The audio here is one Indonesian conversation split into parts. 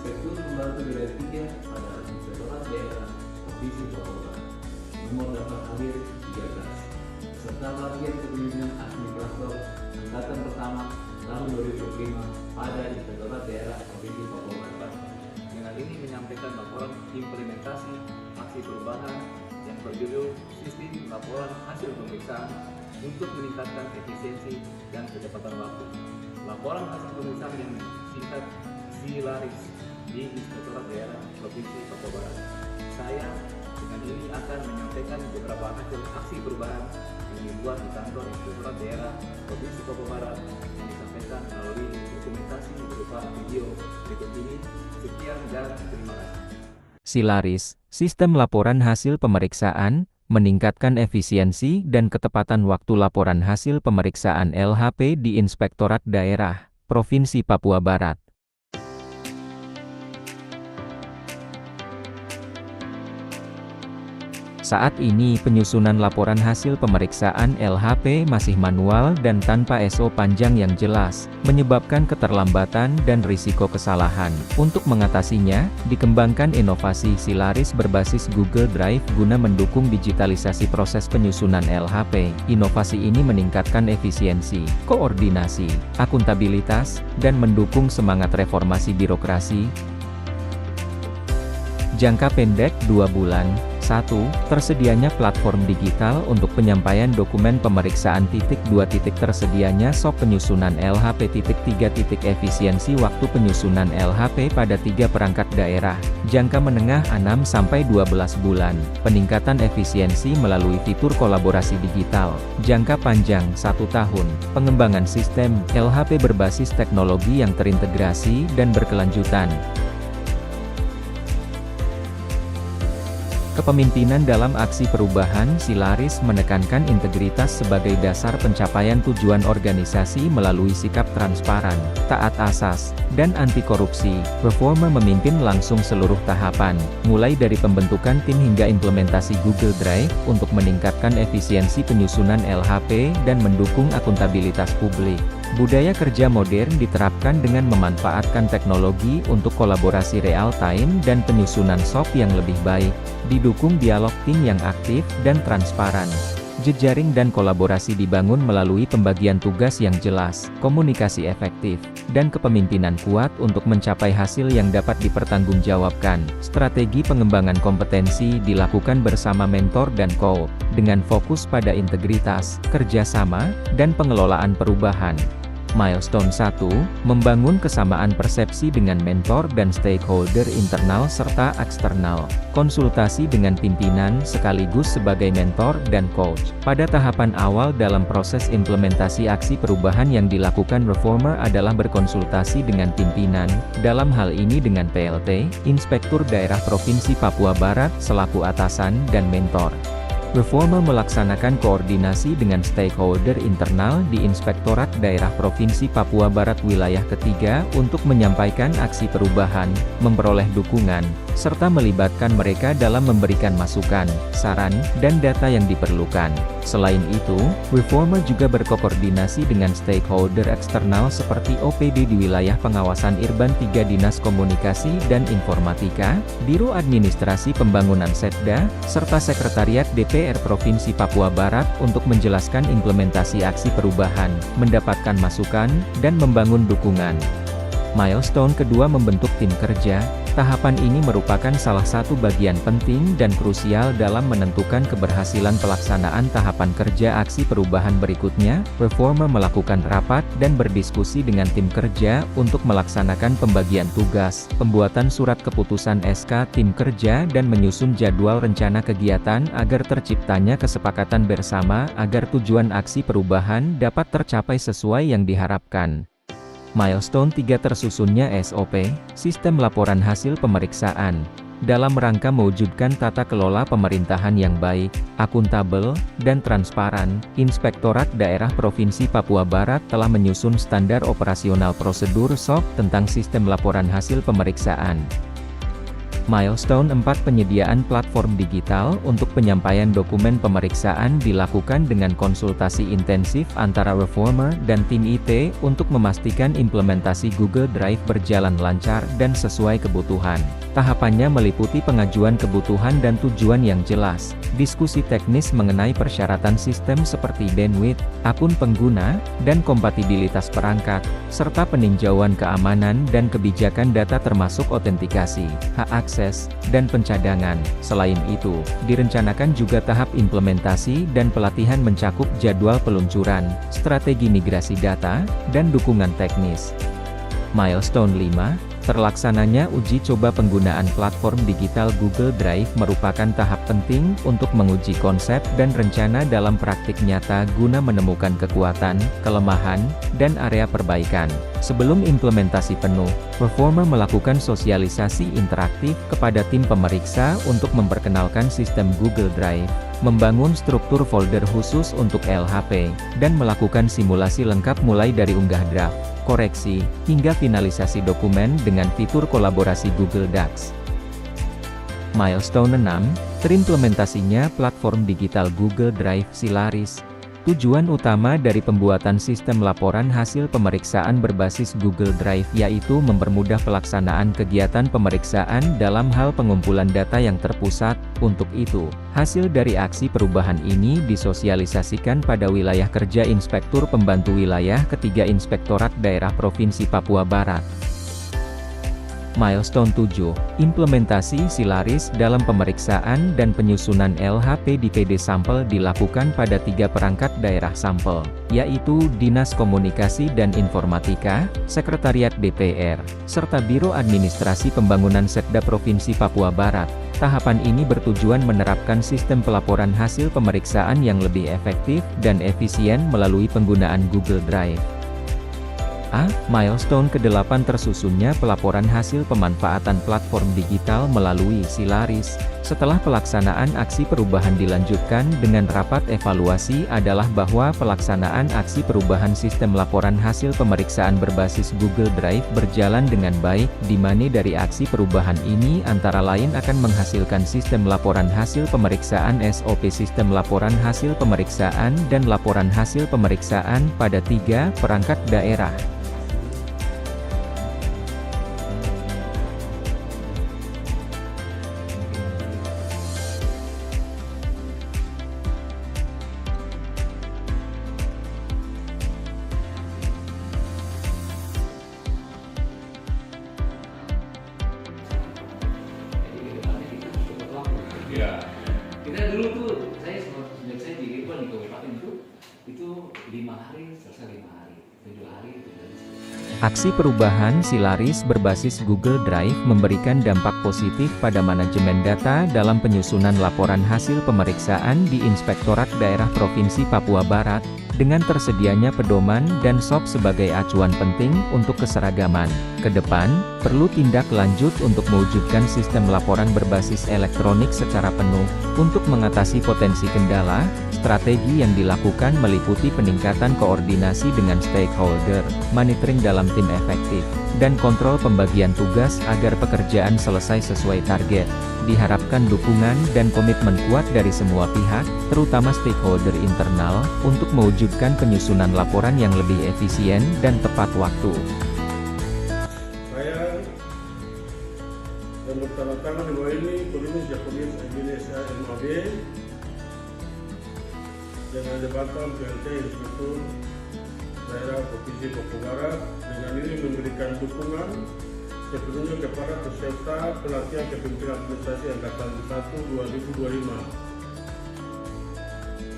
Inspektur Pembantu Wilayah 3 pada Inspektorat Daerah Provinsi Papua Barat, nomor daftar hadir 13, serta bagian kepemimpinan administrator angkatan pertama tahun 2025 pada Inspektorat Daerah Provinsi Papua Barat. Dengan ini menyampaikan laporan implementasi aksi perubahan yang berjudul Sistem Laporan Hasil Pemeriksaan untuk meningkatkan efisiensi dan kecepatan waktu. Laporan hasil pemeriksaan yang singkat SILARIS di Inspektorat Daerah Provinsi Papua Barat. Saya dengan ini akan menyampaikan beberapa hasil aksi perubahan yang dibuat di kantor Inspektorat Daerah Provinsi Papua Barat yang disampaikan melalui dokumentasi berupa video berikut ini. Sekian dan terima kasih. SILARIS, Sistem Laporan Hasil Pemeriksaan, meningkatkan efisiensi dan ketepatan waktu laporan hasil pemeriksaan LHP di Inspektorat Daerah Provinsi Papua Barat. Saat ini penyusunan laporan hasil pemeriksaan LHP masih manual dan tanpa SO panjang yang jelas, menyebabkan keterlambatan dan risiko kesalahan. Untuk mengatasinya, dikembangkan inovasi SILARIS berbasis Google Drive guna mendukung digitalisasi proses penyusunan LHP. Inovasi ini meningkatkan efisiensi, koordinasi, akuntabilitas, dan mendukung semangat reformasi birokrasi. Jangka pendek 2 bulan. 1. Tersedianya platform digital untuk penyampaian dokumen pemeriksaan. 2. Tersedianya SOP penyusunan LHP. 3. Efisiensi waktu penyusunan LHP pada 3 perangkat daerah. Jangka menengah 6-12 bulan. Peningkatan efisiensi melalui fitur kolaborasi digital. Jangka panjang 1 tahun. Pengembangan sistem LHP berbasis teknologi yang terintegrasi dan berkelanjutan. Kepemimpinan dalam aksi perubahan. SILARIS menekankan integritas sebagai dasar pencapaian tujuan organisasi melalui sikap transparan, taat asas, dan anti korupsi. Performer memimpin langsung seluruh tahapan, mulai dari pembentukan tim hingga implementasi Google Drive, untuk meningkatkan efisiensi penyusunan LHP dan mendukung akuntabilitas publik. Budaya kerja modern diterapkan dengan memanfaatkan teknologi untuk kolaborasi real-time dan penyusunan SOP yang lebih baik, didukung dialog tim yang aktif dan transparan. Jejaring dan kolaborasi dibangun melalui pembagian tugas yang jelas, komunikasi efektif, dan kepemimpinan kuat untuk mencapai hasil yang dapat dipertanggungjawabkan. Strategi pengembangan kompetensi dilakukan bersama mentor dan coach, dengan fokus pada integritas, kerjasama, dan pengelolaan perubahan. Milestone 1, membangun kesamaan persepsi dengan mentor dan stakeholder internal serta eksternal. Konsultasi dengan pimpinan sekaligus sebagai mentor dan coach. Pada tahapan awal dalam proses implementasi aksi perubahan yang dilakukan reformer adalah berkonsultasi dengan pimpinan, dalam hal ini dengan PLT, Inspektur Daerah Provinsi Papua Barat selaku atasan dan mentor. Reformer melaksanakan koordinasi dengan stakeholder internal di Inspektorat Daerah Provinsi Papua Barat Wilayah Ketiga untuk menyampaikan aksi perubahan, memperoleh dukungan, serta melibatkan mereka dalam memberikan masukan, saran, dan data yang diperlukan. Selain itu, reformer juga berkoordinasi dengan stakeholder eksternal seperti OPD di wilayah pengawasan Irban 3 Dinas Komunikasi dan Informatika, Biro Administrasi Pembangunan Setda, serta Sekretariat DPR Provinsi Papua Barat untuk menjelaskan implementasi aksi perubahan, mendapatkan masukan, dan membangun dukungan. Milestone kedua, membentuk tim kerja. Tahapan ini merupakan salah satu bagian penting dan krusial dalam menentukan keberhasilan pelaksanaan tahapan kerja aksi perubahan berikutnya. Reformer melakukan rapat dan berdiskusi dengan tim kerja untuk melaksanakan pembagian tugas, pembuatan surat keputusan SK tim kerja dan menyusun jadwal rencana kegiatan agar terciptanya kesepakatan bersama agar tujuan aksi perubahan dapat tercapai sesuai yang diharapkan. Milestone 3, tersusunnya SOP, Sistem Laporan Hasil Pemeriksaan. Dalam rangka mewujudkan tata kelola pemerintahan yang baik, akuntabel, dan transparan, Inspektorat Daerah Provinsi Papua Barat telah menyusun standar operasional prosedur SOP tentang sistem laporan hasil pemeriksaan. Milestone 4 Penyediaan platform digital untuk penyampaian dokumen pemeriksaan dilakukan dengan konsultasi intensif antara Reformer dan tim IT untuk memastikan implementasi Google Drive berjalan lancar dan sesuai kebutuhan. Tahapannya meliputi pengajuan kebutuhan dan tujuan yang jelas, diskusi teknis mengenai persyaratan sistem seperti bandwidth, akun pengguna, dan kompatibilitas perangkat, serta peninjauan keamanan dan kebijakan data termasuk autentikasi, hak akses, dan pencadangan. Selain itu, direncanakan juga tahap implementasi dan pelatihan mencakup jadwal peluncuran, strategi migrasi data, dan dukungan teknis. Milestone 5, terlaksananya uji coba penggunaan platform digital Google Drive merupakan tahap penting untuk menguji konsep dan rencana dalam praktik nyata guna menemukan kekuatan, kelemahan, dan area perbaikan. Sebelum implementasi penuh, Reformer melakukan sosialisasi interaktif kepada tim pemeriksa untuk memperkenalkan sistem Google Drive, membangun struktur folder khusus untuk LHP, dan melakukan simulasi lengkap mulai dari unggah draft, koreksi, hingga finalisasi dokumen dengan fitur kolaborasi Google Docs. Milestone 6, terimplementasinya platform digital Google Drive Silaris. Tujuan utama dari pembuatan sistem laporan hasil pemeriksaan berbasis Google Drive yaitu mempermudah pelaksanaan kegiatan pemeriksaan dalam hal pengumpulan data yang terpusat. Untuk itu, hasil dari aksi perubahan ini disosialisasikan pada wilayah kerja Inspektur Pembantu Wilayah Ketiga Inspektorat Daerah Provinsi Papua Barat. Milestone 7, implementasi Silaris dalam pemeriksaan dan penyusunan LHP di PD sampel dilakukan pada 3 perangkat daerah sampel, yaitu Dinas Komunikasi dan Informatika, Sekretariat DPR, serta Biro Administrasi Pembangunan Setda Provinsi Papua Barat. Tahapan ini bertujuan menerapkan sistem pelaporan hasil pemeriksaan yang lebih efektif dan efisien melalui penggunaan Google Drive. Milestone ke-8 tersusunnya pelaporan hasil pemanfaatan platform digital melalui Silaris. Setelah pelaksanaan aksi perubahan dilanjutkan dengan rapat evaluasi adalah bahwa pelaksanaan aksi perubahan sistem laporan hasil pemeriksaan berbasis Google Drive berjalan dengan baik, di mana dari aksi perubahan ini antara lain akan menghasilkan sistem laporan hasil pemeriksaan SOP sistem laporan hasil pemeriksaan dan laporan hasil pemeriksaan pada 3 perangkat daerah. Ya, kita dulu tuh sejak saya di kabupaten itu 5 hari selesai 5 hari, 7 hari itu dari selesai. Aksi perubahan Silaris berbasis Google Drive memberikan dampak positif pada manajemen data dalam penyusunan laporan hasil pemeriksaan di Inspektorat Daerah Provinsi Papua Barat, dengan tersedianya pedoman dan SOP sebagai acuan penting untuk keseragaman. Kedepan, perlu tindak lanjut untuk mewujudkan sistem laporan berbasis elektronik secara penuh. Untuk mengatasi potensi kendala, strategi yang dilakukan meliputi peningkatan koordinasi dengan stakeholder, monitoring dalam tim efektif, dan kontrol pembagian tugas agar pekerjaan selesai sesuai target. Diharapkan dukungan dan komitmen kuat dari semua pihak, terutama stakeholder internal, untuk mewujudkan penyusunan laporan yang lebih efisien dan tepat waktu. Saya yang bertanda-tangan di bawah ini Komunis Jakobus Indonesia MAB dengan jabatan PLT Inspektur Daerah Provinsi Papua Barat, dengan ini memberikan dukungan sepenuhnya kepada peserta pelatihan kepemimpinan administrasi angkatan 1 2025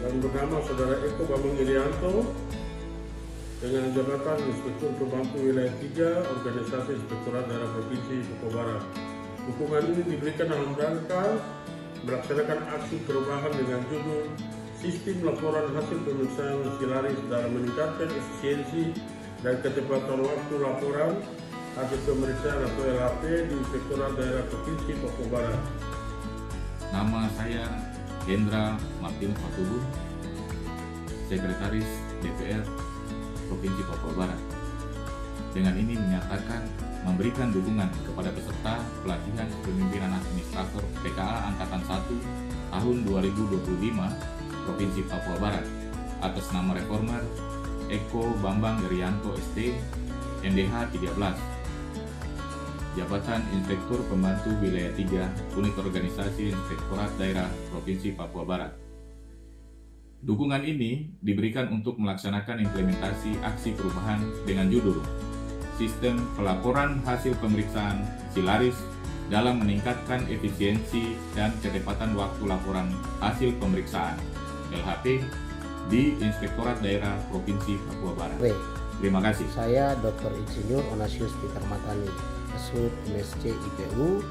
yang bernama Saudara Eko Bambang Irianto dengan jabatan Inspektur Pembantu Wilayah 3 Organisasi Inspektorat Daerah Provinsi Papua Barat. Dukungan ini diberikan dalam rangka melaksanakan aksi perubahan dengan judul Sistem Laporan Hasil Pemeriksaan Silaris dalam meningkatkan efisiensi dan kecepatan waktu laporan hasil pemeriksaan atau LHP di Inspektorat Daerah Provinsi Papua Barat. Nama saya Hendra Martin Fatubun, Sekretaris DPR Provinsi Papua Barat. Dengan ini menyatakan memberikan dukungan kepada peserta pelatihan kepemimpinan administrator PKA Angkatan 1 tahun 2025 Provinsi Papua Barat atas nama Reformer Eko Bambang Irianto ST, MDH 13, Jabatan Inspektur Pembantu Wilayah 3, Unit Organisasi Inspektorat Daerah Provinsi Papua Barat. Dukungan ini diberikan untuk melaksanakan implementasi aksi perubahan dengan judul Sistem Pelaporan Hasil Pemeriksaan Silaris dalam meningkatkan efisiensi dan kecepatan waktu laporan hasil pemeriksaan LHP di Inspektorat Daerah Provinsi Papua Barat. Terima kasih. Saya Dr. Insinyur Onasius Peter Matani, Kasud MSC IPU,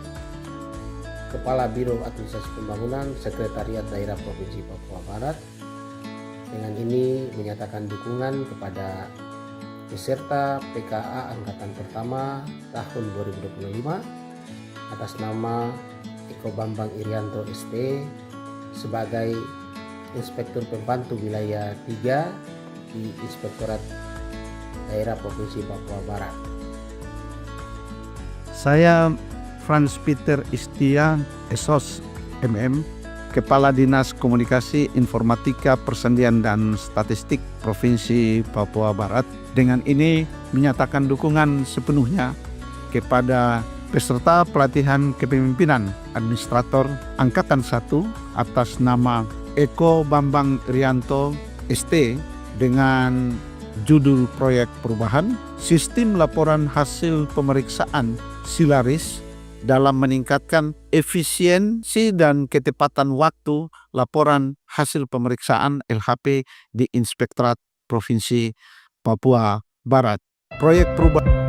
Kepala Biro Administrasi Pembangunan Sekretariat Daerah Provinsi Papua Barat. Dengan ini menyatakan dukungan kepada peserta PKA Angkatan Pertama tahun 2025 atas nama Eko Bambang Irianto ST sebagai Inspektur Pembantu Wilayah 3 di Inspektorat Daerah Provinsi Papua Barat. Saya Franz Peter Istia, SOS MM, Kepala Dinas Komunikasi Informatika Persendian dan Statistik Provinsi Papua Barat. Dengan ini menyatakan dukungan sepenuhnya kepada peserta pelatihan kepemimpinan administrator Angkatan 1 atas nama Eko Bambang Irianto ST dengan judul proyek perubahan Sistem Laporan Hasil Pemeriksaan Silaris dalam meningkatkan efisiensi dan ketepatan waktu laporan hasil pemeriksaan LHP di Inspektorat Provinsi Papua Barat. Proyek perubahan